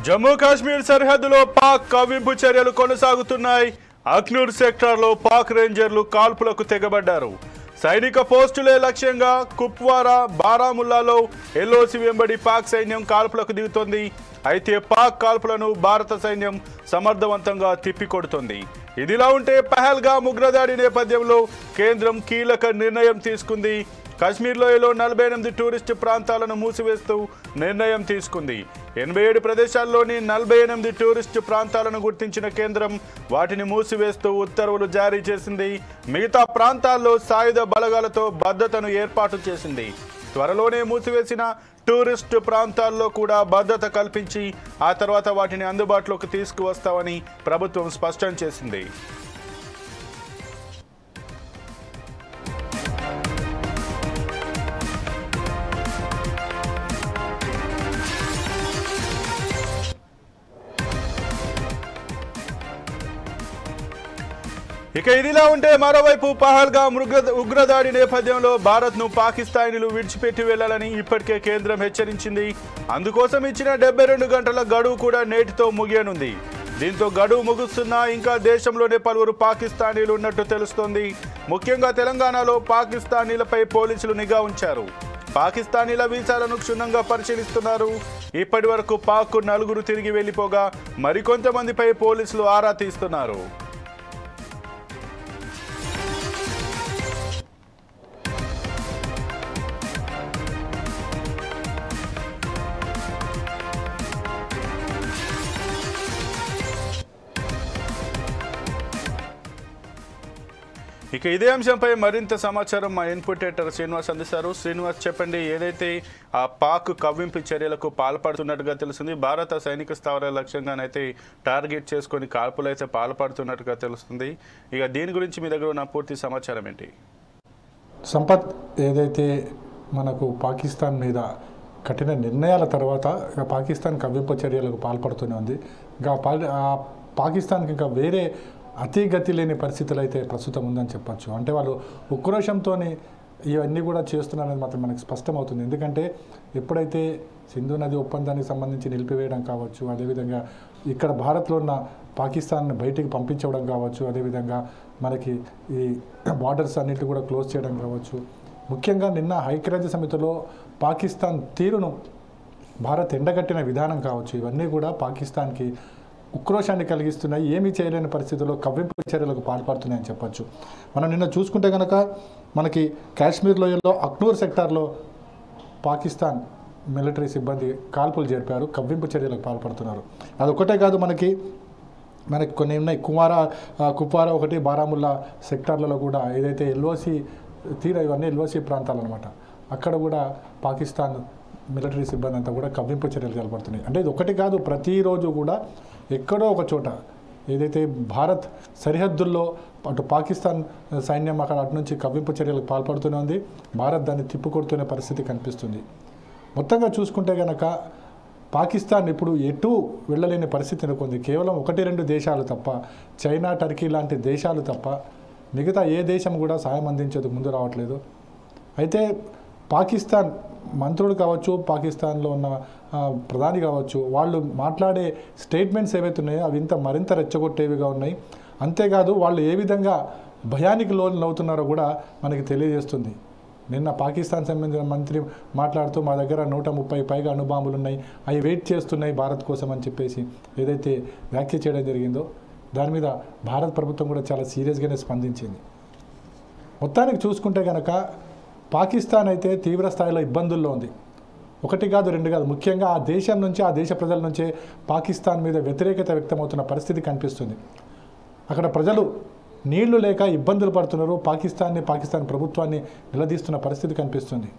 జమ్మూ కాశ్మీర్ సరిహద్దులో పాక్ కవ్వింపు చర్యలు కొనసాగుతున్నాయి. అఖ్నూర్ సెక్టార్లో పాక్ రేంజర్లు కాల్పులకు తెగబడ్డారు. సైనిక పోస్టులే లక్ష్యంగా కుప్వారా, బారాముల్లాలో ఎల్ఓసి వెంబడి పాక్ సైన్యం కాల్పులకు దిగుతోంది. అయితే పాక్ కాల్పులను భారత సైన్యం సమర్థవంతంగా తిప్పికొడుతోంది. ఇదిలా ఉంటే పహల్గామ్ ఉగ్రదాడి నేపథ్యంలో కేంద్రం కీలక నిర్ణయం తీసుకుంది. కశ్మీర్ లోయలో 48 టూరిస్టు ప్రాంతాలను మూసివేస్తూ నిర్ణయం తీసుకుంది. 87 ప్రదేశాల్లోని 48 టూరిస్టు ప్రాంతాలను గుర్తించిన కేంద్రం వాటిని మూసివేస్తూ ఉత్తర్వులు జారీ చేసింది. మిగతా ప్రాంతాల్లో సాయుధ బలగాలతో భద్రతను ఏర్పాటు చేసింది. త్వరలోనే మూసివేసిన టూరిస్టు ప్రాంతాల్లో కూడా భద్రత కల్పించి ఆ తర్వాత వాటిని అందుబాటులోకి తీసుకువస్తామని ప్రభుత్వం స్పష్టం చేసింది. ఇక ఇదిలా ఉంటే మరోవైపు పహల్గామ్ ఉగ్రదాడి నేపథ్యంలో భారత్ను పాకిస్తానీలు విడిచిపెట్టి వెళ్లాలని ఇప్పటికే కేంద్రం హెచ్చరించింది. అందుకోసం ఇచ్చిన 72 గంటల గడువు కూడా నేటితో ముగియనుంది. దీంతో గడువు ముగుస్తున్నా ఇంకా దేశంలోనే పలువురు పాకిస్తానీలు ఉన్నట్టు తెలుస్తోంది. ముఖ్యంగా తెలంగాణలో పాకిస్తానీలపై పోలీసులు నిఘా ఉంచారు. పాకిస్తానీల వీసాలను క్షుణ్ణంగా పరిశీలిస్తున్నారు. ఇప్పటి వరకు పాక్కు 4 తిరిగి వెళ్లిపోగా మరికొంతమందిపై పోలీసులు ఆరా తీస్తున్నారు. ఇక ఇదే అంశంపై మరింత సమాచారం మా ఇన్పుట్ ఎడిటర్ శ్రీనివాస్ అందిస్తారు. శ్రీనివాస్, చెప్పండి. ఏదైతే ఆ పాక్ కవ్వింపు చర్యలకు పాల్పడుతున్నట్టుగా తెలుస్తుంది, భారత సైనిక స్థావరాల లక్ష్యంగానైతే టార్గెట్ చేసుకొని కాల్పులు అయితే పాల్పడుతున్నట్టుగా తెలుస్తుంది. ఇక దీని గురించి మీ దగ్గర ఉన్న పూర్తి సమాచారం ఏంటి? సంపత్, ఏదైతే మనకు పాకిస్తాన్ మీద కఠిన నిర్ణయాల తర్వాత ఇక పాకిస్తాన్ కవ్వింపు చర్యలకు పాల్పడుతూనే ఉంది. ఇంకా పాకిస్తాన్కి ఇంకా వేరే అతిగతి లేని పరిస్థితులు అయితే ప్రస్తుతం ఉందని చెప్పచ్చు. అంటే వాళ్ళు ఉక్రోషంతో ఇవన్నీ కూడా చేస్తున్నారనేది మాత్రం మనకు స్పష్టమవుతుంది. ఎందుకంటే ఎప్పుడైతే సింధు నది ఒప్పందానికి సంబంధించి నిలిపివేయడం కావచ్చు, అదేవిధంగా ఇక్కడ భారత్లో ఉన్న పాకిస్తాన్ బయటికి పంపించడం కావచ్చు, అదేవిధంగా మనకి ఈ బార్డర్స్ అన్నింటినీ కూడా క్లోజ్ చేయడం కావచ్చు, ముఖ్యంగా నిన్న ఐక్యరాజ్య సమితిలో పాకిస్తాన్ తీరును భారత్ ఎండగట్టిన విధానం కావచ్చు, ఇవన్నీ కూడా పాకిస్తాన్కి ఉక్రోషాన్ని కలిగిస్తున్నాయి. ఏమీ చేయలేని పరిస్థితుల్లో కవ్వింపు చర్యలకు పాల్పడుతున్నాయని చెప్పచ్చు. మనం నిన్న చూసుకుంటే కనుక మనకి కాశ్మీర్ లోయలో అఖ్నూర్ సెక్టార్లో పాకిస్తాన్ మిలిటరీ సిబ్బంది కాల్పులు జరిపారు, కవ్వింపు చర్యలకు పాల్పడుతున్నారు. అదొక్కటే కాదు, మనకి కొన్ని ఉన్నాయి. కుప్వారా ఒకటి, బారాముల్లా సెక్టార్లలో కూడా ఏదైతే ఎల్ఓసి ఇవన్నీ ఎల్ఓసి ప్రాంతాలు అనమాట, అక్కడ కూడా పాకిస్తాన్ మిలిటరీ సిబ్బంది అంతా కూడా కవ్వింపు చర్యలు చేపడుతున్నాయి. అంటే ఇది ఒకటి కాదు, ప్రతిరోజు కూడా ఎక్కడో ఒక చోట ఏదైతే భారత్ సరిహద్దుల్లో అటు పాకిస్తాన్ సైన్యం అటు నుంచి కవ్వింపు చర్యలకు పాల్పడుతూనే ఉంది. భారత్ దాన్ని తిప్పుకొడుతునే పరిస్థితి కనిపిస్తుంది. మొత్తంగా చూసుకుంటే కనుక పాకిస్తాన్ ఇప్పుడు ఎటు వెళ్ళలేని పరిస్థితి నెలకొంది. కేవలం 1-2 దేశాలు తప్ప, చైనా, టర్కీ లాంటి దేశాలు తప్ప మిగతా ఏ దేశం కూడా సాయం అందించేందుకు ముందు రావట్లేదు. అయితే పాకిస్తాన్ మంత్రులు కావచ్చు, పాకిస్తాన్లో ఉన్న ప్రధాని కావచ్చు, వాళ్ళు మాట్లాడే స్టేట్మెంట్స్ ఏవైతే ఉన్నాయో అవి మరింత రెచ్చగొట్టేవిగా ఉన్నాయి. అంతేకాదు వాళ్ళు ఏ విధంగా భయానికి లోనవుతున్నారో కూడా మనకి తెలియజేస్తుంది. నిన్న పాకిస్తాన్ సంబంధించిన మంత్రి మాట్లాడుతూ మా దగ్గర 130 పైగా అణుబాంబులు ఉన్నాయి, అవి వెయిట్ చేస్తున్నాయి భారత్ కోసం అని చెప్పేసి ఏదైతే వ్యాఖ్య చేయడం జరిగిందో దాని మీద భారత ప్రభుత్వం కూడా చాలా సీరియస్గానే స్పందించింది. మొత్తానికి చూసుకుంటే కనుక పాకిస్తాన్ అయితే తీవ్ర స్థాయిలో ఇబ్బందుల్లో ఉంది. 1 కాదు 2 కాదు, ముఖ్యంగా ఆ దేశం నుంచి, ఆ దేశ ప్రజల నుంచే పాకిస్తాన్ మీద వ్యతిరేకత వ్యక్తమవుతున్న పరిస్థితి కనిపిస్తుంది. అక్కడ ప్రజలు నీళ్లు లేక ఇబ్బందులు పడుతున్నారు. పాకిస్తాన్ ప్రభుత్వాన్ని నిలదీస్తున్న పరిస్థితి కనిపిస్తుంది.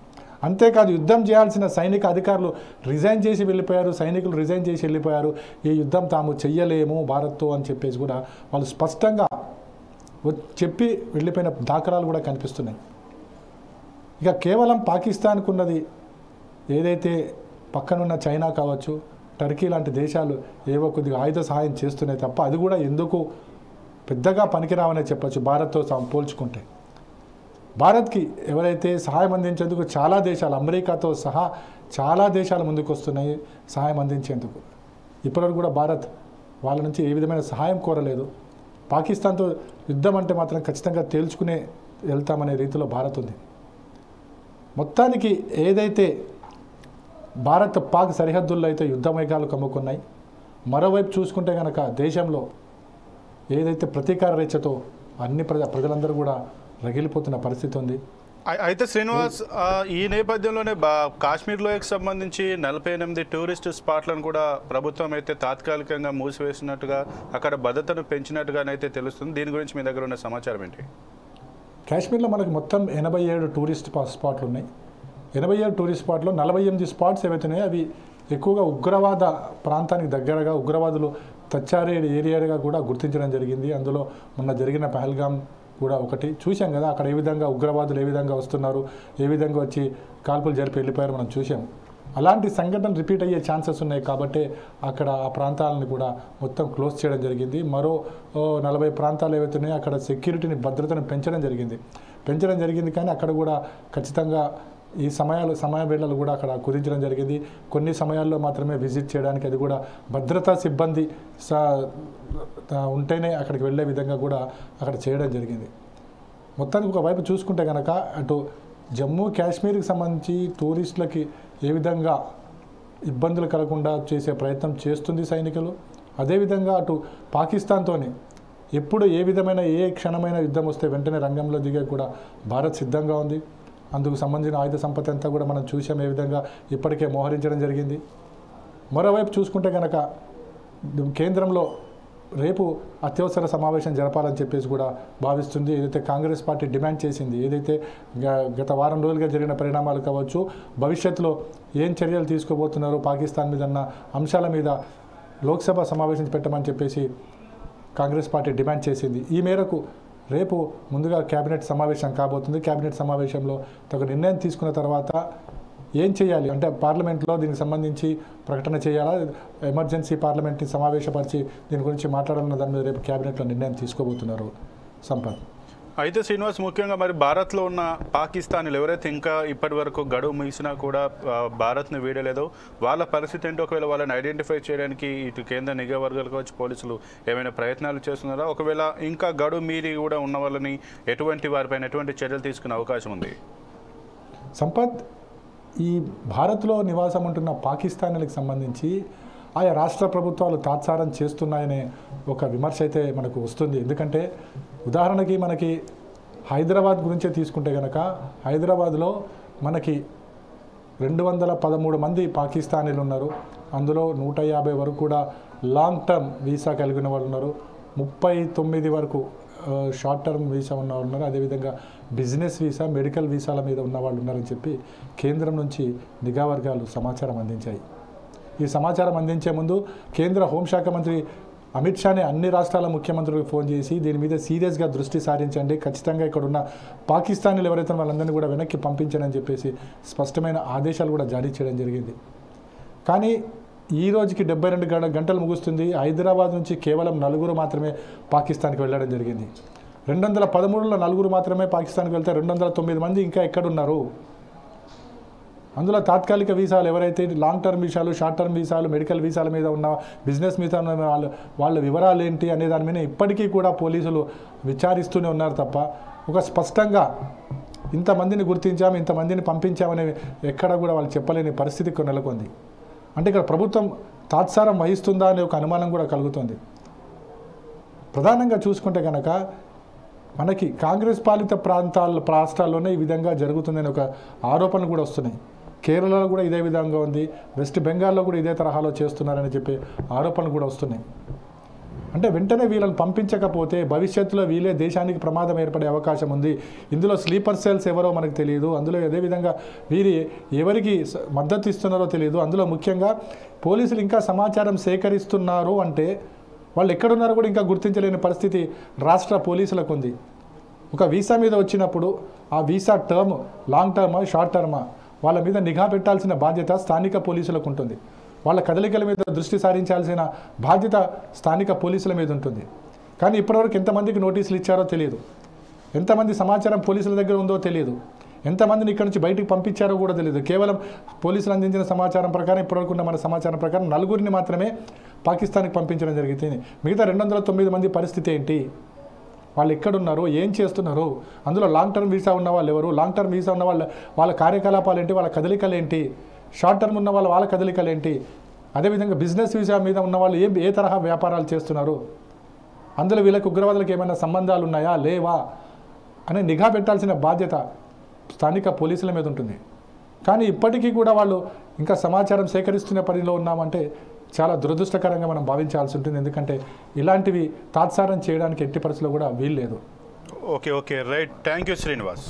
అంతేకాదు యుద్ధం చేయాల్సిన సైనిక అధికారులు రిజైన్ చేసి వెళ్ళిపోయారు, సైనికులు రిజైన్ చేసి వెళ్ళిపోయారు. ఈ యుద్ధం తాము చెయ్యలేము భారత్తో అని చెప్పేసి కూడా వాళ్ళు స్పష్టంగా చెప్పి వెళ్ళిపోయిన దాఖలాలు కూడా కనిపిస్తున్నాయి. ఇక కేవలం పాకిస్తాన్కు ఉన్నది ఏదైతే పక్కనున్న చైనా కావచ్చు, టర్కీ లాంటి దేశాలు ఏవో కొద్దిగా ఆయుధ సహాయం చేస్తున్నాయి తప్ప అది కూడా ఎందుకు పెద్దగా పనికిరావనే చెప్పచ్చు. భారత్తో పోల్చుకుంటే భారత్కి ఎవరైతే సహాయం అందించేందుకు చాలా దేశాలు, అమెరికాతో సహా చాలా దేశాలు ముందుకు వస్తున్నాయి సహాయం అందించేందుకు. ఇప్పటివరకు కూడా భారత్ వాళ్ళ నుంచి ఏ విధమైన సహాయం కోరలేదు. పాకిస్తాన్తో యుద్ధం అంటే మాత్రం ఖచ్చితంగా తేల్చుకునే వెళ్తామనే రీతిలో భారత్ ఉంది. మొత్తానికి ఏదైతే భారత్ పాక్ సరిహద్దుల్లో అయితే యుద్ధ మేఘాలు కమ్ముకున్నాయి, మరోవైపు చూసుకుంటే కనుక దేశంలో ఏదైతే ప్రతీకార రేచతో అన్ని ప్రజలందరూ కూడా రగిలిపోతున్న పరిస్థితి ఉంది. అయితే శ్రీనివాస్, ఈ నేపథ్యంలోనే కాశ్మీర్లోకి సంబంధించి 48 టూరిస్ట్ స్పాట్లను కూడా ప్రభుత్వం అయితే తాత్కాలికంగా మూసివేసినట్టుగా, అక్కడ భద్రతను పెంచినట్టుగానైతే తెలుస్తుంది. దీని గురించి మీ దగ్గర ఉన్న సమాచారం ఏంటి? కాశ్మీర్లో మనకు మొత్తం 87 టూరిస్ట్ స్పాట్లు ఉన్నాయి. 87 టూరిస్ట్ స్పాట్లో 48 స్పాట్స్ ఏవైతున్నాయో అవి ఎక్కువగా ఉగ్రవాద ప్రాంతానికి దగ్గరగా ఉగ్రవాదులు తచ్చారే ఏరియాగా కూడా గుర్తించడం జరిగింది. అందులో మొన్న జరిగిన పహల్గామ్ కూడా ఒకటి చూసాం కదా. అక్కడ ఏ విధంగా ఉగ్రవాదులు ఏ విధంగా వస్తున్నారు, ఏ విధంగా వచ్చి కాల్పులు జరిపి వెళ్ళిపోయారు మనం చూసాం. అలాంటి సంఘటనలు రిపీట్ అయ్యే ఛాన్సెస్ ఉన్నాయి కాబట్టి అక్కడ ఆ ప్రాంతాలను కూడా మొత్తం క్లోజ్ చేయడం జరిగింది. మరో 40 ప్రాంతాలు ఏవైతున్నాయో అక్కడ సెక్యూరిటీని భద్రతను పెంచడం జరిగింది. కానీ అక్కడ కూడా ఖచ్చితంగా ఈ సమయ వేళలు కూడా అక్కడ కుదించడం జరిగింది. కొన్ని సమయాల్లో మాత్రమే విజిట్ చేయడానికి, అది కూడా భద్రతా సిబ్బంది ఉంటేనే అక్కడికి వెళ్ళే విధంగా కూడా అక్కడ చేయడం జరిగింది. మొత్తానికి ఒకవైపు చూసుకుంటే కనుక అటు జమ్మూ కాశ్మీర్కి సంబంధించి టూరిస్టులకి ఏ విధంగా ఇబ్బందులు కలగకుండా చేసే ప్రయత్నం చేస్తుంది సైనికులు, అదేవిధంగా అటు పాకిస్తాన్తోని ఎప్పుడు ఏ విధమైన ఏ క్షణమైన యుద్ధం వస్తే వెంటనే రంగంలో దిగే కూడా భారత్ సిద్ధంగా ఉంది. అందుకు సంబంధించిన ఆయుధ సంపత్తి అంతా కూడా మనం చూసాం, ఏ విధంగా ఇప్పటికే మోహరించడం జరిగింది. మరోవైపు చూసుకుంటే కనుక కేంద్రంలో రేపు అత్యవసర సమావేశం జరపాలని చెప్పేసి కూడా భావిస్తుంది. ఏదైతే కాంగ్రెస్ పార్టీ డిమాండ్ చేసింది, ఏదైతే గత వారం రోజులుగా జరిగిన పరిణామాలు కావచ్చు, భవిష్యత్తులో ఏం చర్యలు తీసుకోబోతున్నారో పాకిస్తాన్ మీద అన్న అంశాల మీద లోక్సభ సమావేశం పెట్టమని చెప్పేసి కాంగ్రెస్ పార్టీ డిమాండ్ చేసింది. ఈ మేరకు రేపు ముందుగా కేబినెట్ సమావేశం కాబోతుంది. కేబినెట్ సమావేశంలో తగు నిర్ణయం తీసుకున్న తర్వాత ఏం చేయాలి అంటే పార్లమెంట్లో దీనికి సంబంధించి ప్రకటన చేయాలా, ఎమర్జెన్సీ పార్లమెంట్ని సమావేశపరిచి దీని గురించి మాట్లాడాలన్న దాని మీద రేపు కేబినెట్లో నిర్ణయం తీసుకోబోతున్నారు సంపత్. అయితే శ్రీనివాస్, ముఖ్యంగా మరి భారత్లో ఉన్న పాకిస్తానీలు ఎవరైతే ఇంకా ఇప్పటి వరకు గడువు ముగిసినా కూడా భారత్ను వీడలేదో వాళ్ళ పరిస్థితి ఏంటో, ఒకవేళ వాళ్ళని ఐడెంటిఫై చేయడానికి ఇటు కేంద్ర నిఘా వర్గాలు కావచ్చు, పోలీసులు ఏమైనా ప్రయత్నాలు చేస్తున్నారా? ఒకవేళ ఇంకా గడువు మీరి కూడా ఉన్న వాళ్ళని వారిపైన ఎటువంటి చర్యలు తీసుకునే అవకాశం ఉంది? సంపత్, ఈ భారత్లో నివాసం ఉంటున్న పాకిస్తానీలకు సంబంధించి ఆయా రాష్ట్ర ప్రభుత్వాలు తాత్సారం చేస్తున్నాయనే ఒక విమర్శ అయితే మనకు వస్తుంది. ఎందుకంటే ఉదాహరణకి మనకి హైదరాబాద్ గురించే తీసుకుంటే కనుక హైదరాబాద్లో మనకి 213 మంది పాకిస్తానీలు ఉన్నారు. అందులో 150 వరకు కూడా లాంగ్ టర్మ్ వీసా కలిగిన వాళ్ళు ఉన్నారు. 39 వరకు షార్ట్ టర్మ్ వీసా ఉన్న వాళ్ళు ఉన్నారు. అదేవిధంగా బిజినెస్ వీసా, మెడికల్ వీసాల మీద ఉన్న వాళ్ళు ఉన్నారని చెప్పి కేంద్రం నుంచి నిఘా వర్గాలు సమాచారం అందించాయి. ఈ సమాచారం అందించే ముందు కేంద్ర హోంశాఖ మంత్రి అమిత్ షానే అన్ని రాష్ట్రాల ముఖ్యమంత్రులకు ఫోన్ చేసి దీని మీద సీరియస్గా దృష్టి సారించండి, ఖచ్చితంగా ఇక్కడ ఉన్న పాకిస్తానీలు ఎవరైతే వాళ్ళందరినీ కూడా వెనక్కి పంపించండి చెప్పేసి స్పష్టమైన ఆదేశాలు కూడా జారీ చేయడం జరిగింది. కానీ ఈ రోజుకి 72 గంటలు ముగుస్తుంది. హైదరాబాద్ నుంచి కేవలం 4 మాత్రమే పాకిస్తాన్కి వెళ్ళడం జరిగింది. 213లో 4 మాత్రమే పాకిస్తాన్కి వెళ్తే 209 మంది ఇంకా ఎక్కడున్నారు? అందులో తాత్కాలిక వీసాలు ఎవరైతే లాంగ్ టర్మ్ వీసాలు, షార్ట్ టర్మ్ వీసాలు, మెడికల్ వీసాల మీద ఉన్న, బిజినెస్ మీద ఉన్న వాళ్ళ వివరాలు ఏంటి అనే దాని మీద ఇప్పటికీ కూడా పోలీసులు విచారిస్తూనే ఉన్నారు తప్ప ఒక స్పష్టంగా ఇంతమందిని గుర్తించాము, ఇంతమందిని పంపించామని ఎక్కడ కూడా వాళ్ళు చెప్పలేని పరిస్థితి నెలకొంది. అంటే ఇక్కడ ప్రభుత్వం తాత్సారం వహిస్తుందా అనే ఒక అనుమానం కూడా కలుగుతుంది. ప్రధానంగా చూసుకుంటే కనుక మనకి కాంగ్రెస్ పాలిత రాష్ట్రాల్లోనే ఈ విధంగా జరుగుతుందని ఒక ఆరోపణలు కూడా వస్తున్నాయి. కేరళలో కూడా ఇదే విధంగా ఉంది, వెస్ట్ బెంగాల్లో కూడా ఇదే తరహాలో చేస్తున్నారని చెప్పి ఆరోపణలు కూడా వస్తున్నాయి. అంటే వెంటనే వీళ్ళని పంపించకపోతే భవిష్యత్తులో వీళ్ళే దేశానికి ప్రమాదం ఏర్పడే అవకాశం ఉంది. ఇందులో స్లీపర్ సెల్స్ ఎవరో మనకు తెలియదు, అందులో అదేవిధంగా వీరి ఎవరికి మద్దతు ఇస్తున్నారో తెలియదు. అందులో ముఖ్యంగా పోలీసులు ఇంకా సమాచారం సేకరిస్తున్నారు అంటే వాళ్ళు ఎక్కడున్నారో కూడా ఇంకా గుర్తించలేని పరిస్థితి రాష్ట్ర పోలీసులకు ఉంది. ఒక వీసా మీద వచ్చినప్పుడు ఆ వీసా టర్మ్ లాంగ్ టర్మా, షార్ట్ టర్మా, వాళ్ళ మీద నిఘా పెట్టాల్సిన బాధ్యత స్థానిక పోలీసులకు ఉంటుంది. వాళ్ళ కదలికల మీద దృష్టి సారించాల్సిన బాధ్యత స్థానిక పోలీసుల మీద ఉంటుంది. కానీ ఇప్పటివరకు ఎంతమందికి నోటీసులు ఇచ్చారో తెలియదు, ఎంతమంది సమాచారం పోలీసుల దగ్గర ఉందో తెలియదు. ఎంతమందిని ఇక్కడ నుంచి బయటికి పంపించారో కూడా తెలియదు. కేవలం పోలీసులు అందించిన సమాచారం ప్రకారం, ఇప్పటివరకు ఉన్న మన సమాచారం ప్రకారం 4 మాత్రమే పాకిస్తాన్కి పంపించడం జరిగింది. మిగతా 209 మంది పరిస్థితి ఏంటి? వాళ్ళు ఎక్కడున్నారు, ఏం చేస్తున్నారు? అందులో లాంగ్ టర్మ్ వీసా ఉన్న వాళ్ళు ఎవరు? లాంగ్ టర్మ్ వీసా ఉన్న వాళ్ళ కార్యకలాపాలు ఏంటి? వాళ్ళ కదలికలు ఏంటి? షార్ట్ టర్మ్ ఉన్న వాళ్ళ కదలికలు ఏంటి? అదేవిధంగా బిజినెస్ వీసా మీద ఉన్న వాళ్ళు ఏ తరహా వ్యాపారాలు చేస్తున్నారు? అందులో వీళ్ళకి ఉగ్రవాదులకు ఏమైనా సంబంధాలు ఉన్నాయా లేవా అని నిఘా పెట్టాల్సిన బాధ్యత స్థానిక పోలీసుల మీద ఉంటుంది. కానీ ఇప్పటికీ కూడా వాళ్ళు ఇంకా సమాచారం సేకరిస్తున్న పనిలో ఉన్నామంటే చాలా దురదృష్టకరంగా మనం భావించాల్సి ఉంటుంది. ఎందుకంటే ఇలాంటివి తాత్సారం చేయడానికి ఎట్టి పరిస్థితుల్లో కూడా వీల్లేదు. Okay right. Thank you Srinivas.